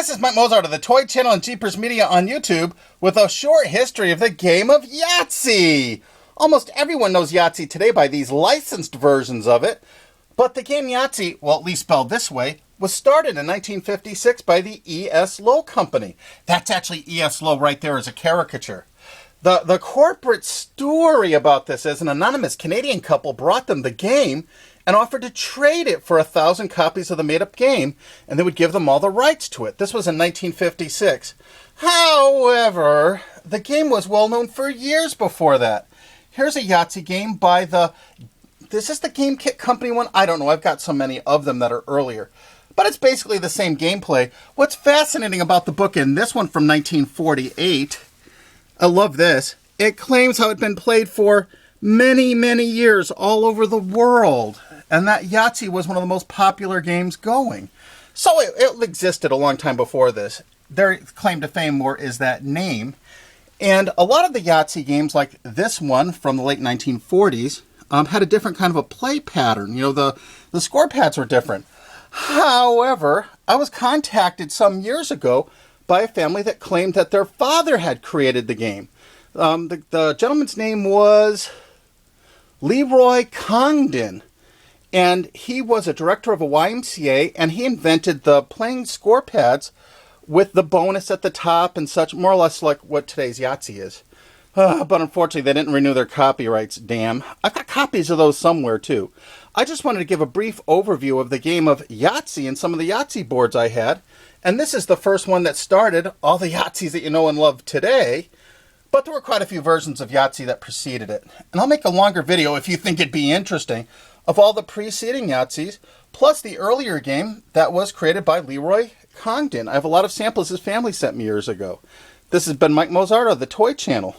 This is Mike Mozart of the Toy Channel and Jeepers Media on YouTube with a short history of the game of Yahtzee. Almost everyone knows Yahtzee today by these licensed versions of it, but the game Yahtzee, well, at least spelled this way, was started in 1956 by the E.S. Lowe Company. That's actually E.S. Lowe right there as a caricature. The corporate story about this is an anonymous Canadian couple brought them the game and offered to trade it for 1,000 copies of the made-up game, and they would give them all the rights to it. This was in 1956. However, the game was well known for years before that. Here's a Yahtzee game by this is the Game Kit Company one? I don't know. I've got so many of them that are earlier. But it's basically the same gameplay. What's fascinating about the book in this one from 1948, I love this. It claims how it had been played for many, many years all over the world. And that Yahtzee was one of the most popular games going. So it existed a long time before this. Their claim to fame more is that name. And a lot of the Yahtzee games, like this one from the late 1940s, had a different kind of a play pattern. You know, the score pads were different. However, I was contacted some years ago by a family that claimed that their father had created the game. The gentleman's name was Leroy Congdon, and he was a director of a YMCA, and he invented the playing score pads with the bonus at the top and such, more or less like what today's Yahtzee is. But unfortunately, they didn't renew their copyrights, damn. I've got copies of those somewhere, too. I just wanted to give a brief overview of the game of Yahtzee and some of the Yahtzee boards I had. And this is the first one that started all the Yahtzees that you know and love today. But there were quite a few versions of Yahtzee that preceded it. And I'll make a longer video if you think it'd be interesting of all the preceding Yahtzees, plus the earlier game that was created by Leroy Congdon. I have a lot of samples his family sent me years ago. This has been Mike Mozart of the Toy Channel.